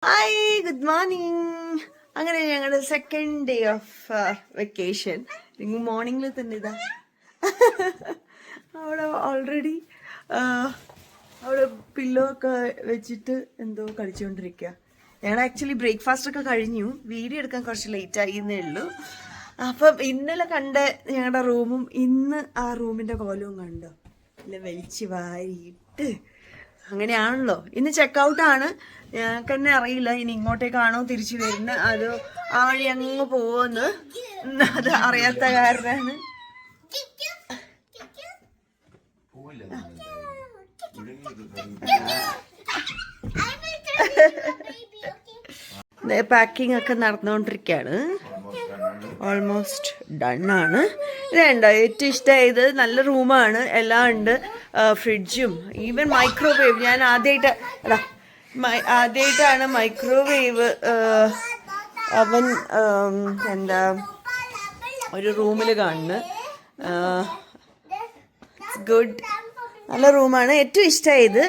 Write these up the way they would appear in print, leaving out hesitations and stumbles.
Hi, good morning. അങ്ങനെ ഞങ്ങളുടെ second day of vacation. മോർണിംഗിൽ തന്നെ ഇതാ അവിടെ ഓൾറെഡി അവിടെ പില്ലോ ഒക്കെ വെച്ചിട്ട് എന്തോ കളിച്ചുകൊണ്ടിരിക്കുക. ഞങ്ങൾ ആക്ച്വലി ബ്രേക്ക്ഫാസ്റ്റ് ഒക്കെ കഴിഞ്ഞു, വീഡിയോ എടുക്കാൻ കുറച്ച് ലേറ്റ് ആയിന്നേ ഉള്ളൂ. അപ്പം ഇന്നലെ കണ്ട ഞങ്ങളുടെ റൂമും ഇന്ന് ആ റൂമിൻ്റെ കോലവും കണ്ടോ, ഇല്ല വലിച്ച് വാരിയിട്ട് അങ്ങനെയാണല്ലോ. ഇന്ന് ചെക്കൗട്ടാണ്. ഞങ്ങൾക്ക് തന്നെ അറിയില്ല ഇനി ഇങ്ങോട്ടേക്കാണോ തിരിച്ചു വരുന്നത്, അത് ആ വഴി അങ്ങ് പോവെന്ന് അത് അറിയാത്ത കാരണമാണ്. പാക്കിംഗ് ഒക്കെ നടന്നുകൊണ്ടിരിക്കുകയാണ്. ഓൾമോസ്റ്റ് ഡൺ ആണ്. ഇതുണ്ടോ ഏറ്റവും ഇഷ്ടമായത്, നല്ല റൂമാണ്, എല്ലാം ഉണ്ട്, ഫ്രിഡ്ജും ഈവൻ മൈക്രോവേവ്. ഞാൻ ആദ്യമായിട്ടാണ് മൈക്രോവേവ് അവൻ എന്താ ഒരു റൂമിൽ കാണുന്നത്. ഗുഡ്, നല്ല റൂമാണ്. ഏറ്റവും ഇഷ്ടമായത്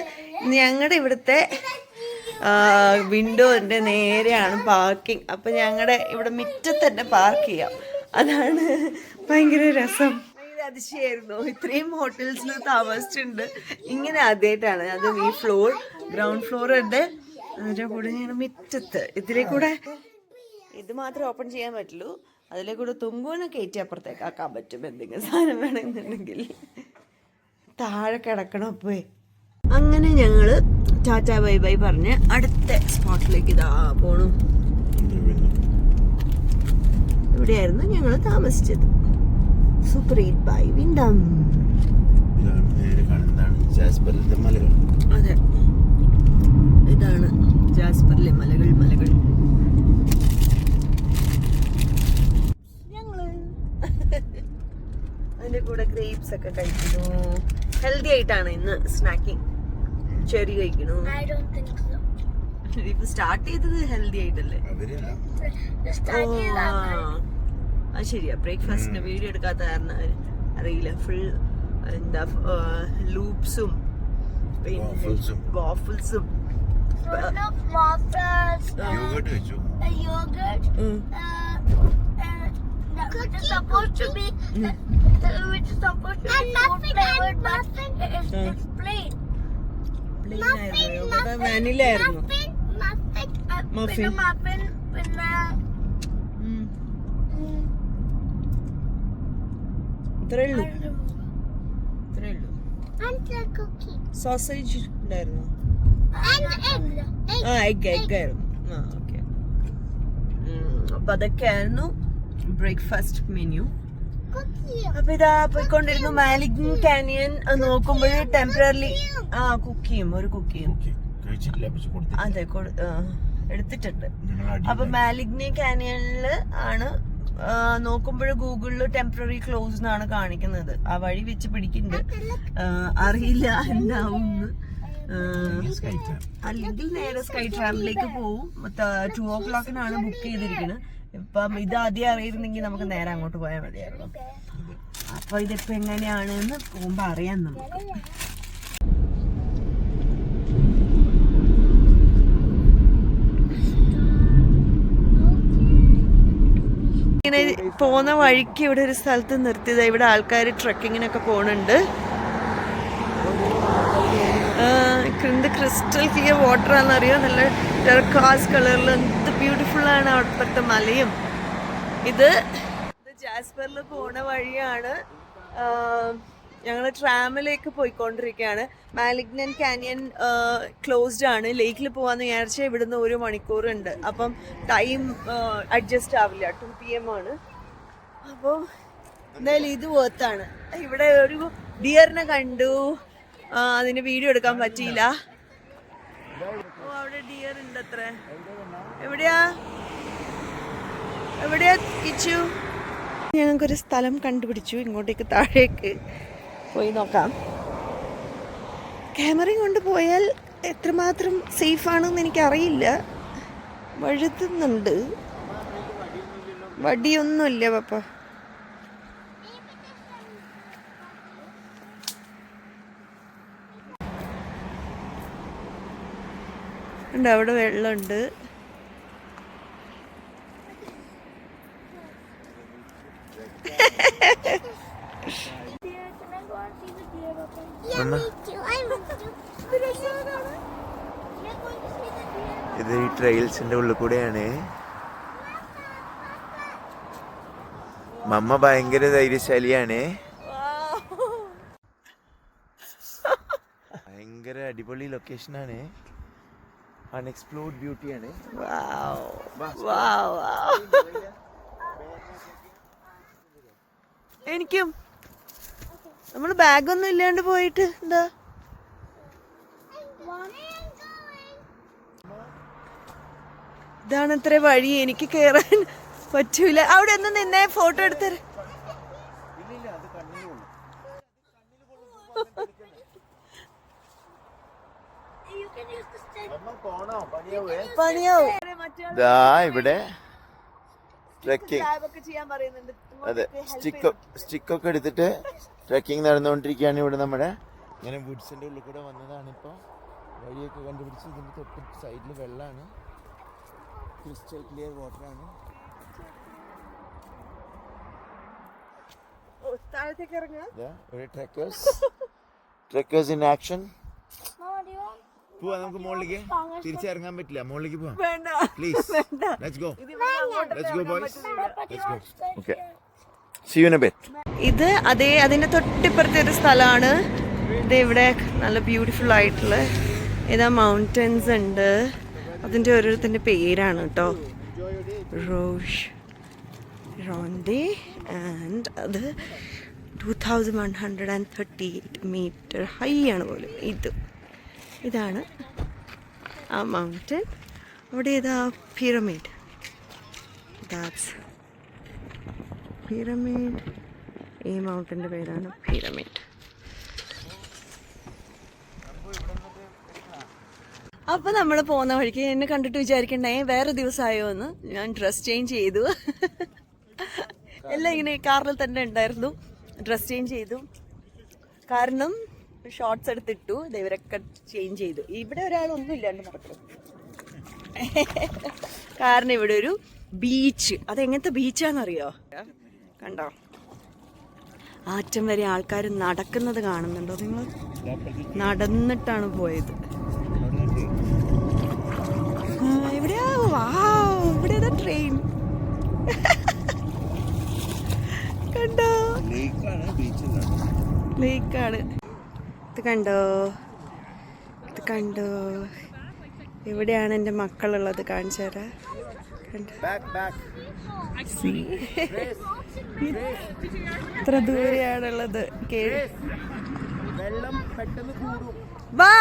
ഞങ്ങളുടെ ഇവിടുത്തെ വിൻഡോൻ്റെ നേരെയാണ് പാർക്കിംഗ്. അപ്പം ഞങ്ങളുടെ ഇവിടെ മുറ്റത്ത് തന്നെ പാർക്ക് ചെയ്യാം. അതാണ് ഭയങ്കര രസം. ഭയങ്കര അതിശയായിരുന്നു. ഇത്രയും ഹോട്ടൽസിൽ താമസിച്ചിട്ടുണ്ട്, ഇങ്ങനെ ആദ്യമായിട്ടാണ്. അതും ഈ ഫ്ലോർ, ഗ്രൗണ്ട് ഫ്ലോർ ഉണ്ട്, അതിൻ്റെ കൂടെ ഞങ്ങളുടെ മുറ്റത്ത്. ഇതിലേ കൂടെ ഇത് മാത്രമേ ഓപ്പൺ ചെയ്യാൻ പറ്റുള്ളൂ, അതിലേ കൂടെ തുമ്പൂനെ കയറ്റി അപ്പുറത്തേക്ക് ആക്കാൻ പറ്റും എന്തെങ്കിലും സാധനം വേണമെന്നുണ്ടെങ്കിൽ. താഴെ കിടക്കണം. അപ്പോൾ അങ്ങനെ ഞങ്ങൾ ടാറ്റ ബൈ ബൈ പറഞ്ഞ് അടുത്ത സ്പോട്ടിലേക്ക് ഇതാ പോണു. ഇവിടെയായിരുന്നു ഞങ്ങൾ താമസിച്ചത്. Super 8 by Wyndham. അതെ, ഇതാണ് ജാസ്പറിലെ മലകൾ. ഞങ്ങള് അതിന്റെ കൂടെ ഗ്രേപ്സ് ഒക്കെ കഴിക്കുന്നു. ഹെൽത്തി ആയിട്ടാണ് ഇന്ന് സ്നാക്കിങ്. ചെറി കഴിക്കണു. ഇപ്പൊ സ്റ്റാർട്ട് ചെയ്തത് ഹെൽത്തി ആയിട്ടല്ലേ? അത് ശരിയാ. ബ്രേക്ക്ഫാസ്റ്റിന് വീഡിയോ എടുക്കാത്ത കാരണം അറിയില്ല. ഫുൾ എന്താ ലൂപ്സും പിന്നെ വാഫിൾസും supposed to be which is supposed to be food flavored, but it's plain. Vanilla ആയിരുന്നു. Muffin പിന്നെ ഇത്രയുള്ളൂ. സോസേജ് ഉണ്ടായിരുന്നു. എഗ് ആയിരുന്നു. ഓക്കെ. അപ്പൊ അതൊക്കെയായിരുന്നു ബ്രേക്ക്ഫാസ്റ്റ് മെനു. അപ്പൊ ഇതാ പോയിക്കൊണ്ടിരുന്നു. മാലിഗ്നൻ കാനിയൻ നോക്കുമ്പോൾ ടെമ്പററി കുക്ക് ചെയ്യും. അതെ, എടുത്തിട്ടുണ്ട്. അപ്പൊ മാലിഗ്നൻ കാനിയനില് ആണ് നോക്കുമ്പോൾ ഗൂഗിളില് ടെമ്പററി ക്ലോസ് എന്നാണ് കാണിക്കുന്നത്. ആ വഴി വെച്ച് പിടിക്കുന്നുണ്ട്, അറിയില്ല എന്താവും. അല്ലെങ്കിൽ നേരെ സ്കൈ ട്രാമിലേക്ക് പോവും. 2 o'clock ബുക്ക് ചെയ്തിരിക്കുന്നത്. ഇപ്പം ഇത് ആദ്യം അറിയിരുന്നെങ്കിൽ നമുക്ക് നേരെ അങ്ങോട്ട് പോയാൽ മതിയായിരുന്നു. അപ്പൊ ഇതിപ്പോ എങ്ങനെയാണെന്ന് പോകുമ്പോ അറിയാം നമുക്ക്. ഇങ്ങനെ പോകുന്ന വഴിക്ക് ഇവിടെ ഒരു സ്ഥലത്ത് നിർത്തിയതാ. ഇവിടെ ആൾക്കാർ ട്രക്കിങ്ങിനൊക്കെ പോണുണ്ട്. എന്ത് ക്രിസ്റ്റൽ ക്ലിയർ വാട്ടർ ആണെന്നറിയോ, നല്ല ടെർക്കോസ് കളറിൽ. എന്ത് ബ്യൂട്ടിഫുൾ ആണ് അവിടുത്തെ മലയും. ഇത് ജാസ്പറിൽ പോണ വഴിയാണ്. ഞങ്ങൾ ട്രാമിലേക്ക് പോയിക്കൊണ്ടിരിക്കുകയാണ്. മാലിഗ്നൻ കാനിയൻ ക്ലോസ്ഡ് ആണ്. ലേക്കിൽ പോകാമെന്ന് വിചാരിച്ചാൽ ഇവിടുന്ന് 1 മണിക്കൂറുണ്ട്. അപ്പം ടൈം അഡ്ജസ്റ്റ് ആവില്ല. 2 PM ആണ്. അപ്പോൾ എന്തായാലും ഇത് വർത്താണ്. ഇവിടെ ഒരു ഡിയറിനെ കണ്ടു, അതിന് വീഡിയോ എടുക്കാൻ പറ്റിയില്ല. ഓ, അവിടെ ഡിയർ ഉണ്ട് അത്ര. എവിടെയാ കിച്ചു? ഞങ്ങൾക്കൊരു സ്ഥലം കണ്ടുപിടിച്ചു. ഇങ്ങോട്ടേക്ക് താഴേക്ക് പോയി നോക്കാം. ക്യാമറയും കൊണ്ട് പോയാൽ എത്രമാത്രം സേഫ് ആണെന്ന് എനിക്കറിയില്ല. വഴുതുന്നുണ്ട്. വടിയൊന്നുമില്ല പപ്പ. ഉണ്ട്, അവിടെ വെള്ളമുണ്ട്. ഇത് ഈ ട്രെയിൽസിന്റെ ഉള്ളിൽ കൂടെയാണ്. മമ്മ ഭയങ്കര ധൈര്യശാലിയാണ്. ഭയങ്കര അടിപൊളി ലൊക്കേഷനാണ്. അൺഎക്സ്പ്ലോർഡ് ബ്യൂട്ടിയാണ്. എനിക്കും നമ്മള് ബാഗൊന്നും ഇല്ലാണ്ട് പോയിട്ട് എന്താ ഇതാണ് അത്ര വഴി. എനിക്ക് കേറാൻ പറ്റൂല. അവിടെ ഒന്ന് നിന്നെ ഫോട്ടോ എടുത്തര. ഇവിടെ ട്രെക്കിംഗ്, അതെ, സ്റ്റിക്കൊക്കെ എടുത്തിട്ട് ട്രെക്കിംഗ് നടന്നുകൊണ്ടിരിക്കുകയാണ് ഇവിടെ. നമ്മുടെ ഇങ്ങനെ വുഡ്സിന്റെ ഉള്ളിൽ കൂടെ വന്നതാണ്. ഇപ്പോൾ വഴിയൊക്കെ കണ്ടുപിടിച്ച് ഇതിന്റെ തൊട്ട് സൈഡിൽ വെള്ളമാണ്. ക്രിസ്റ്റൽ ക്ലിയർ വാട്ടറാണ്. ഒരു ട്രെക്കേഴ്സ് ഇൻ ആക്ഷൻ. പോവാ, നമുക്ക് മുകളിലേക്ക് തിരിച്ചിറങ്ങാൻ പറ്റില്ല. മുകളിലേക്ക് പോവാം please. Let's go boys, let's go. Okay, see you in a bit. ഇത് അതിന്റെ തൊട്ടിപ്പുറത്തെ ഒരു സ്ഥലമാണ്. ഇത് ഇവിടെ നല്ല ബ്യൂട്ടിഫുൾ ആയിട്ടുള്ള ഇതാ മൗണ്ടൻസ് ഉണ്ട്. അതിന്റെ ഓരോരുത്തരുടെ പേരാണ് കേട്ടോ. റോഷ് റോണ്ടി ആൻഡ് അത് 2138 മീറ്റർ ഹൈ ആണ് പോലും. ഇതാണ് ആ മൗണ്ടൻ. അവിടെ ഇതാ പിരമിഡ്. That's pyramid. ഈ മൗണ്ടൻ്റെ പേരാണ് പിരമിഡ്. അപ്പോൾ നമ്മൾ പോകുന്ന വഴിക്ക് എന്നെ കണ്ടിട്ട് വിചാരിക്കണ്ടേ വേറെ ദിവസമായോ എന്ന്. ഞാൻ ഡ്രസ് ചേഞ്ച് ചെയ്തു. എല്ലാം ഇങ്ങനെ കാറിൽ തന്നെ ഉണ്ടായിരുന്നു. ഡ്രസ് ചേഞ്ച് ചെയ്തു. കാരണം ഷോർട്സ് എടുത്തിട്ടു. ഇവരൊക്കെ ചേഞ്ച് ചെയ്തു. ഇവിടെ ഒരാളൊന്നും ഇല്ലാണ്ട് നടക്കും. കാരണം ഇവിടെ ഒരു ബീച്ച്. അതെങ്ങനത്തെ ബീച്ചാണെന്നറിയോ? കണ്ടോ, ആറ്റം വരെ ആൾക്കാർ നടക്കുന്നത് കാണുന്നുണ്ടോ നിങ്ങൾ? നടന്നിട്ടാണ് പോയത്. എവിടെയാ? ഇവിടെ ട്രെയിൻ കണ്ടോ? ലേക്കാണ്. ഇത് കണ്ടോ? എവിടെയാണ് എൻ്റെ മക്കളുള്ളത്? കാണിച്ചു തരാം. ഇത്ര ദൂരെയാണുള്ളത്. വാ,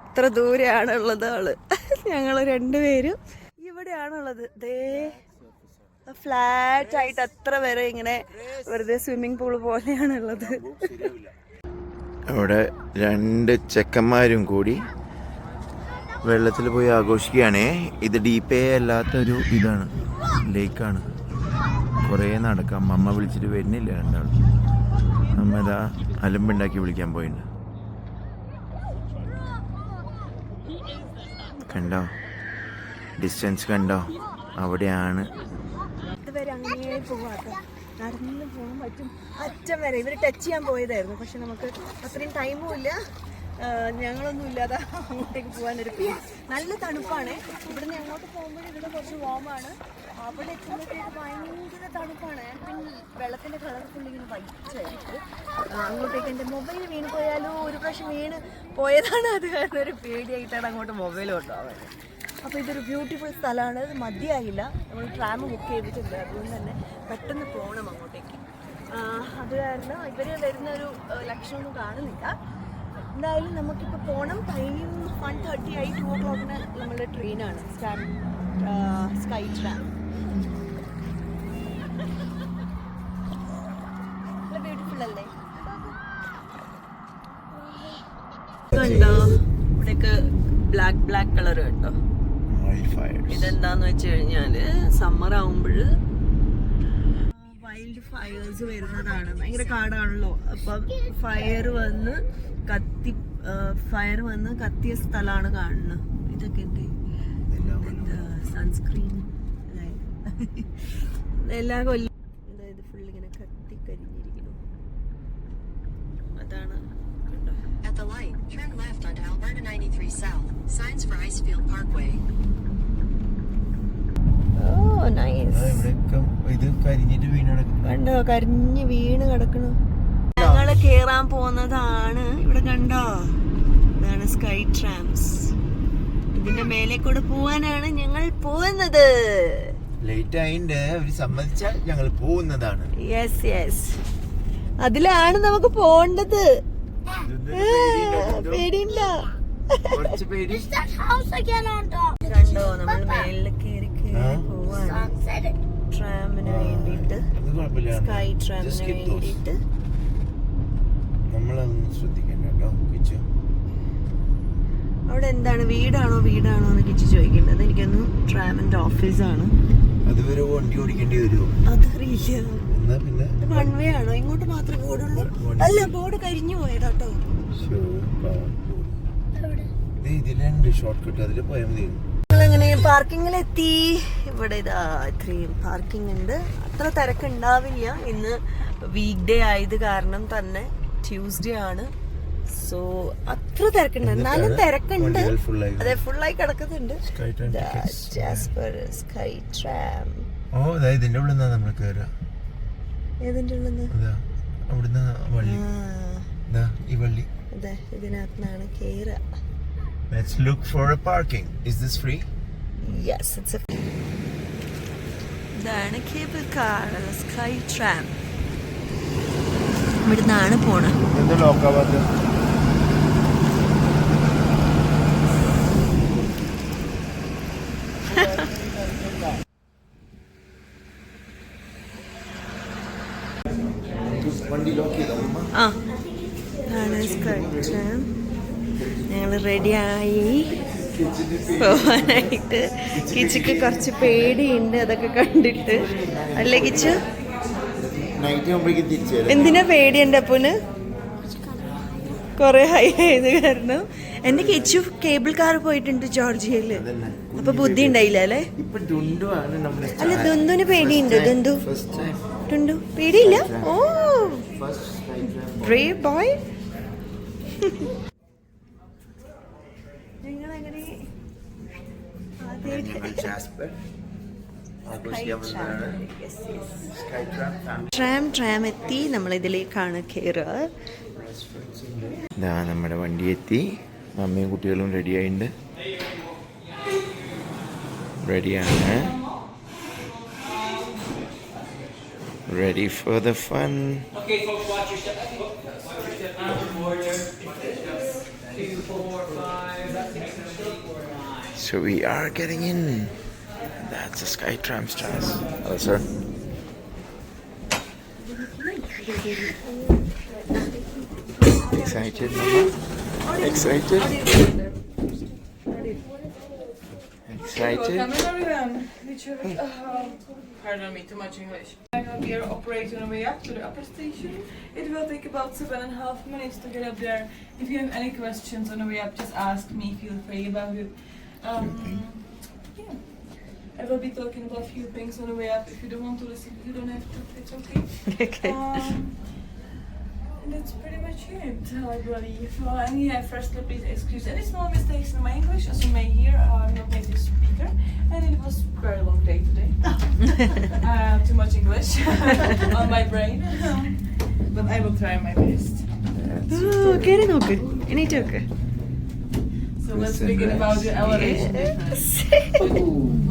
ഇത്ര ദൂരെയാണുള്ളത് ആള്. ഞങ്ങള് രണ്ടുപേരും ഇവിടെയാണുള്ളത്. ദേ ഫ്ലാറ്റ് ആയിട്ട് അത്ര വരെ ഇങ്ങനെ വെറുതെ സ്വിമ്മിംഗ് പൂള് പോലെയാണുള്ളത്. അവിടെ രണ്ട് ചെക്കന്മാരും കൂടി വെള്ളത്തിൽ പോയി ആഘോഷിക്കുകയാണേ. ഇത് ഡീപ്പേ അല്ലാത്തൊരു ഇതാണ്, ലേക്കാണ്. കുറേ നടക്കാം. അമ്മ വിളിച്ചിട്ട് വരുന്നില്ല രണ്ടാളും. അമ്മ ഇതാ അലമ്പുണ്ടാക്കി വിളിക്കാൻ പോയിട്ടുണ്ട്. കണ്ടോ ഡിസ്റ്റൻസ്? കണ്ടോ? അവിടെയാണ്. ഇതുവരെ അങ്ങനെ പോവാട്ടോ, നടന്നു പോകാൻ പറ്റും. അറ്റം വരെ ഇവർ ടച്ച് ചെയ്യാൻ പോയതായിരുന്നു. പക്ഷെ നമുക്ക് അത്രയും ടൈമും ഇല്ല, ഞങ്ങളൊന്നും ഇല്ലാതെ അങ്ങോട്ടേക്ക് പോകാനൊരു പേര്. നല്ല തണുപ്പാണ്. ഇവിടുന്ന് അങ്ങോട്ട് പോകുമ്പോൾ ഇവിടെ കുറച്ച് വാമാണ്. അവിടെ എത്തുമ്പോഴത്തേക്ക് ഭയങ്കര തണുപ്പാണ്. വെള്ളത്തിൻ്റെ കളർ ഫുള്ളിങ്ങനെ വൈറ്റായിരിക്കും. അങ്ങോട്ടേക്ക് എൻ്റെ മൊബൈൽ വീണ് പോയാലോ, ഒരു പ്രാവശ്യം വീണ് പോയതാണ്. അത് കാരണം ഒരു പേടിയായിട്ടാണ് അങ്ങോട്ട് മൊബൈൽ കൊണ്ടുപോകാൻ. അപ്പോൾ ഇതൊരു ബ്യൂട്ടിഫുൾ സ്ഥലമാണ്. ഇത് മതിയായില്ല. നമ്മൾ ട്രാം ബുക്ക് ചെയ്തിട്ടുണ്ട്. അതുകൊണ്ട് തന്നെ പെട്ടെന്ന് പോകണം അങ്ങോട്ടേക്ക്. അത് കാരണം ഇവർ വരുന്നൊരു ലക്ഷണമൊന്നും കാണുന്നില്ല. എന്തായാലും നമുക്കിപ്പോൾ പോകണം. ടൈം 1:30 ആയി. 2 o'clock നമ്മളുടെ ട്രെയിനാണ്. Sky tram. ബ്യൂട്ടിഫുൾ അല്ലേ? കണ്ടോ ഇവിടെയൊക്കെ ബ്ലാക്ക് കളർ കേട്ടോ. ഇതെന്താന്ന് വെച്ച് കഴിഞ്ഞാല് സമ്മർ ആവുമ്പോൾ വൈൽഡ് ഫയർസ് വരുന്നതാണ്. ഭയങ്കര കാടാണല്ലോ. അപ്പം ഫയർ വന്ന് കത്തിയ സ്ഥലമാണ് കാണുന്നത്. ഇതൊക്കെ എന്ത് സൺസ്ക്രീൻ എല്ലാ കൊല്ലം അതായത് ഫുള്ള് ഇങ്ങനെ കത്തിക്കരിഞ്ഞിരിക്കുന്നു. അതാണ് കണ്ടോ. At the light, turn left onto Alberta 93 South. Signs for Icefield Parkway. Oh nice. ഇത് കരിഞ്ഞിട്ട് വീണടക്കും. കണ്ടോ കരിഞ്ഞ് വീണ് കിടക്കണു. ഞങ്ങള് കേറാൻ പോകുന്നതാണ്. ഇവിടെ കണ്ടോ, ഇതാണ് സ്കൈ ട്രാംസ്. ഇതിന്റെ മേലെ കൂടെ പോവാനാണ് ഞങ്ങൾ പോകുന്നത്. ലേറ്റ് ആയിണ്ട്, അവര് സമ്മതിച്ചാൽ ഞങ്ങൾ പോകുന്നതാണ്. യെസ് യെസ്, അതിലാണ് നമുക്ക് പോണ്ടത്. പേടിയില്ല. കണ്ടോ നമ്മൾ മേളിൽ കേറി പോവാണ് ട്രാമിന് വേണ്ടിട്ട്, സ്കൈ ട്രാമിന് വേണ്ടിട്ട്. നമ്മളതൊന്നും ശ്രദ്ധിക്കണ്ട കേട്ടോ കിച്ചു. അവിടെ എന്താണ്, വീടാണോ എന്ന് കിച്ചു ചോദിക്കേണ്ടത്. എനിക്കൊന്ന് ട്രാമിന്റെ ഓഫീസാണ്. അതുവരെ വണ്ടി ഓടിക്കേണ്ടി വരുമോ? അതറിയില്ല. എന്നാ പിന്നെ വൺ വേ ആണോ? ഇങ്ങോട്ട് മാത്രമേ ബോർഡുള്ളൂ. അല്ല, ബോർഡ് കരിഞ്ഞു പോയതാട്ടോ. ഇതിലുണ്ട് ഷോർട്ട് കട്ട്, അതിൽ പോയാൽ മതി. ഞങ്ങളങ്ങനെ പാർക്കിങ്ങിലെത്തി. ഇവിടെ ഇതാ ഇത്രയും പാർക്കിംഗ് ഉണ്ട്. അത്ര തിരക്കുണ്ടാവില്ല. ഇന്ന് വീക്ക് ഡേ ആയത് കാരണം തന്നെ ട്യൂസ്ഡേ ആണ്. സോ അത്ര തിരക്കുണ്ട്, എന്നാലും തിരക്കുണ്ട്. അതെ, ഫുള്ളായി കിടക്കുന്നുണ്ട്. Jasper sky tram. ഓ ഇതിന്റെ ഉള്ളിൽ നിന്നാ നമ്മൾ കേറാ. ഏതിന്റെ ഉള്ളിൽ? അവിടുന്ന് വള്ളി, ഈ വള്ളി. അതെ, ഇതിനകത്താണ് കേറാ. Let's look for a parking. Is this free? Yes, it's a. ഇതാണ് കേബിൾ കാർ, സ്കൈ ട്രാം. ഇവിടുന്നാണ് പോണത്. എന്താ ലോക്കാവാത്ത? വണ്ടി ലോക്ക് ചെയ്തോ? ആ, ഇതാണ് സ്കൈ ട്രാം. ഞങ്ങൾ റെഡിയായി പോവാനായിട്ട്. കിച്ചുക്ക് കുറച്ച് പേടിയുണ്ട് അതൊക്കെ കണ്ടിട്ട്. അല്ലേ കിച്ചു? എന്തിനാ പേടിയുണ്ട് അപ്പന്? കൊറേ ഹൈ ആയത് കാരണം. എന്റെ കിച്ചു കേബിൾ കാർ പോയിട്ടുണ്ട് ജോർജിയയില്. അപ്പൊ ബുദ്ധി ഉണ്ടായില്ല അല്ലേ? അല്ല, ദുന്ദുന് പേടിയുണ്ട്. ദുന്ദു പേടിയില്ല. ഓ, ബ്രേവ് ബോയ്. ട്രാം എത്തി. നമ്മൾ ഇതിലേക്കാണ് കയറുക. ഇതാ നമ്മുടെ വണ്ടി എത്തി. അമ്മയും കുട്ടികളും റെഡി ആയിട്ടുണ്ട്. റെഡിയാണ്. Ready for the fun. Okay, folks, watch your step. Watch your step. Border. 2, 4, 5, 6, 7, 8, 9. So we are getting in. That's a Skytram stars. Hello, sir. Excited, Mama? Excited? Excited? Pardon me, too much English. We are operating our way up to the upper station. It will take about 7.5 minutes to get up there. If you have any questions on the way up, just ask me. Feel free about it. Yeah, I will be talking about a few things on the way up. If you don't want to listen, you don't have to. It's okay. Okay. And that's pretty much it, I believe. And yeah, firstly, please excuse any small mistakes in my English. As you may hear, I'm not native speaker, and it was a very long day today. Too much English on my brain, but I will try my best. കയറി നോക്ക്, എണീറ്റ് നോക്ക്. So let's begin about the elevation difference.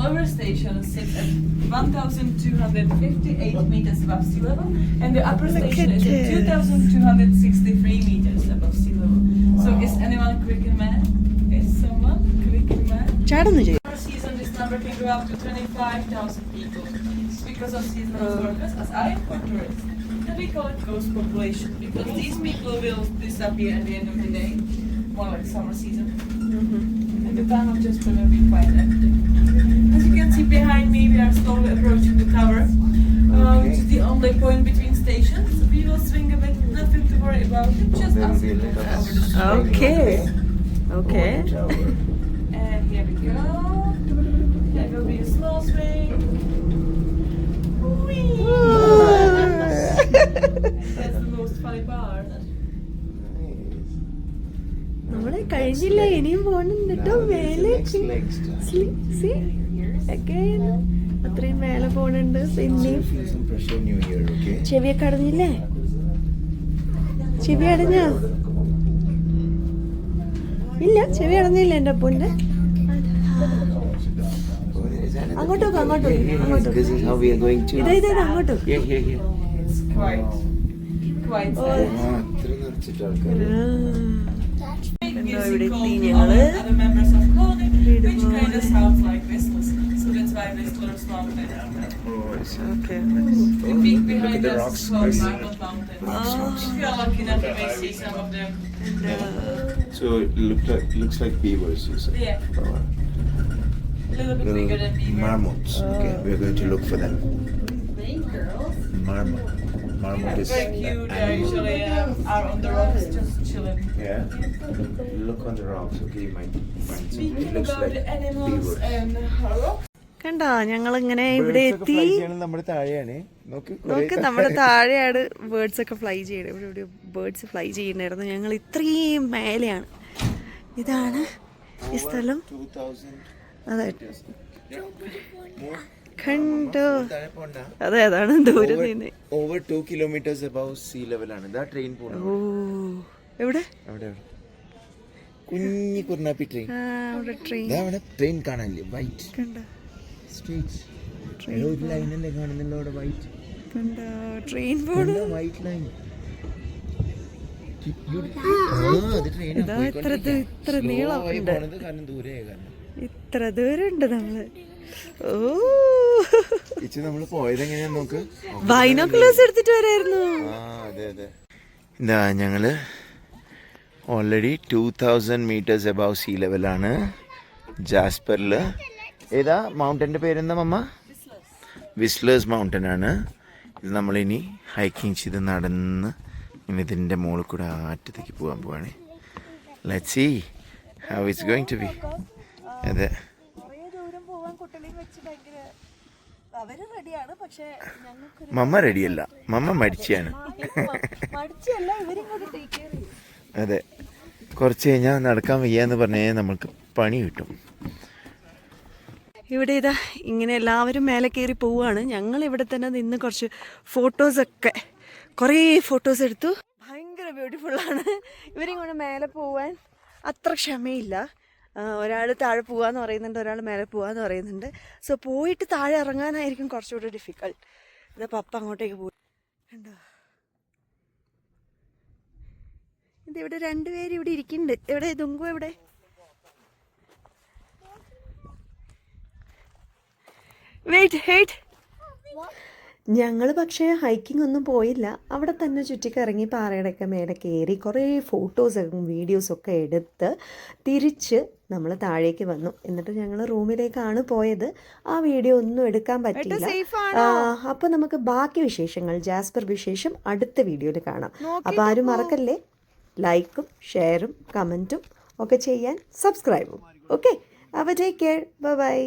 Lower station sits at 1,258 meters above sea level, and the upper station is at 2,263 meters above sea level. So is anyone quick in math? Is someone quick in math? ചാടൊന്നും ചെയ്യും. Per season, this number can go up to 25,000 people. It's because of seasonal workers, as I am a tourist. And we call it ghost population because these people will disappear at the end of the day, more like summer season. And the town of Jasper will be quite empty. As you can see behind me, we are slowly approaching the tower, which is the only point between stations. We will swing a bit, nothing to worry about. Just There will us be a over little the street. Okay. Okay. And here we go. There will be a slow swing. That's the most funny part. നമ്മള് കഴിഞ്ഞില്ല, ഇനിയും പോകണം കേട്ടോ മേലെ. അത്രയും മേലെ പോണുണ്ട്. പിന്നെയും ചെവിയൊക്കെ അടഞ്ഞില്ലേ? ചെവി അടഞ്ഞോ? ഇല്ല, ചെവി അടഞ്ഞില്ല എന്റെ അപ്പൂന്റെ. അങ്ങോട്ട് നോക്ക്, അങ്ങോട്ട് അങ്ങോട്ട്. ഇതാ അങ്ങോട്ട്. It's quite sad. Music called other members of clothing, which kind of sounds like Whistler's. So that's why Whistler's Mountain. The peak behind us is called Marble Mountain. If you're lucky enough, you may see some of them. So it looks like beavers, you said. Yeah. A little bit bigger than beaver. Marmots. Okay, we're going to look for them. Marmot. Marmot is Very cute. They usually are on the rocks just chilling. Yeah. Look on the rocks. Okay, you might find some. It Speaking looks about like the animals beavers. and rocks. കണ്ടോ, ഞങ്ങളിങ്ങനെ ഇവിടെ എത്തി. നമ്മുടെ താഴെയാണ്. നോക്ക്, നമ്മുടെ താഴെയാണ് birds ഒക്കെ ഫ്ലൈ ചെയ്യണത്. ഇവിടെ ഇവിടെ ബേർഡ്സ് ഫ്ലൈ ചെയ്യുന്നുണ്ടായിരുന്നു. ഞങ്ങൾ ഇത്രയും മേലെയാണ്. ഇതാണ് ഈ സ്ഥലം. അതെ, കണ്ടോ? അതെ, അതാണ് ദൂരം നിന്ന്. Over 2 kilometers above sea level ആണ്. ഇതാ ട്രെയിൻ പോകുന്നത്. ഓ, എവിടെ? അവിടെ കുഞ്ഞി കുർണാപ്പി ട്രെയിൻ. അവിടെ ട്രെയിൻ. അവിടെ ട്രെയിൻ കാണാനില്ലേ? വൈറ്റ് കണ്ടോ? സ്ട്രീറ്റ് ഒരു ലൈനല്ലേ കാണുന്നല്ലോ അവിടെ? വൈറ്റ് കണ്ടോ? ട്രെയിൻ പോണു. White line. ഇത്ര നീളം ഉണ്ട്. കാരണം ദൂരെ കാരണം ഇത്ര ദൂരം ഉണ്ട് നമ്മള്. ഓ, നമ്മള് പോയത് എങ്ങനെയാ നോക്ക്. ബൈനോക്കുലേഴ്സ് എടുത്തിട്ട് വരായിരുന്നു. അതെ അതെ. ഇതാ ഞങ്ങള് already 2000 meters above sea level ആണ് ജാസ്പറില്. ഏതാ മൗണ്ടൻ്റെ പേരെന്താ മമ്മ? വിസ്ലേഴ്സ് മൗണ്ടൻ ആണ്. ഇത് നമ്മളിനി ഹൈക്കിങ് ചെയ്ത് നടന്ന് ഇനി ഇതിൻ്റെ മുകളിൽ കൂടെ ആറ്റത്തേക്ക് പോകാൻ പോവാണ്. Let's see how it's going to be. അതെ, മമ്മ റെഡിയല്ല, മമ്മ മടിച്ചാണ്. അതെ, കുറച്ച് കഴിഞ്ഞാൽ നടക്കാൻ വയ്യാന്ന് പറഞ്ഞാൽ നമ്മൾക്ക് പണി കിട്ടും. ഇവിടെ ഇതാ ഇങ്ങനെ എല്ലാവരും മേലെ കയറി പോവുകയാണ്. ഞങ്ങൾ ഇവിടെ തന്നെ നിന്ന് കുറച്ച് ഫോട്ടോസൊക്കെ കുറേ ഫോട്ടോസ് എടുത്തു. ഭയങ്കര ബ്യൂട്ടിഫുള്ളാണ്. ഇവരിങ്ങനെ മേലെ പോവാൻ അത്ര ക്ഷമയില്ല. ഒരാൾ താഴെ പോവാന്ന് പറയുന്നുണ്ട്, ഒരാൾ മേലെ പോവാന്ന് പറയുന്നുണ്ട്. സോ പോയിട്ട് താഴെ ഇറങ്ങാനായിരിക്കും കുറച്ചുകൂടി ഡിഫിക്കൾട്ട്. ഇതാ പപ്പ അങ്ങോട്ടേക്ക് പോയി. കണ്ടോ, ഇതിവിടെ രണ്ടുപേര് ഇവിടെ ഇരിക്കുന്നുണ്ട്. എവിടെ ദുങ്കു? എവിടെ? വെയിറ്റ്. ഞങ്ങൾ പക്ഷേ ഹൈക്കിംഗ് ഒന്നും പോയില്ല. അവിടെ തന്നെ ചുറ്റിക്കറങ്ങി പാറയുടെയൊക്കെ മേലെ കയറി കുറേ ഫോട്ടോസും വീഡിയോസൊക്കെ എടുത്ത് തിരിച്ച് നമ്മൾ താഴേക്ക് വന്നു. എന്നിട്ട് ഞങ്ങൾ റൂമിലേക്കാണ് പോയത്. ആ വീഡിയോ ഒന്നും എടുക്കാൻ പറ്റില്ല. അപ്പോൾ നമുക്ക് ബാക്കി വിശേഷങ്ങൾ, ജാസ്പർ വിശേഷം അടുത്ത വീഡിയോയിൽ കാണാം. അപ്പോൾ ആരും മറക്കല്ലേ, ലൈക്കും ഷെയറും കമൻറ്റും ഒക്കെ ചെയ്യാൻ, സബ്സ്ക്രൈബും. ഓക്കെ, അപ്പോൾ ടേക്ക് കെയർ, ബൈ.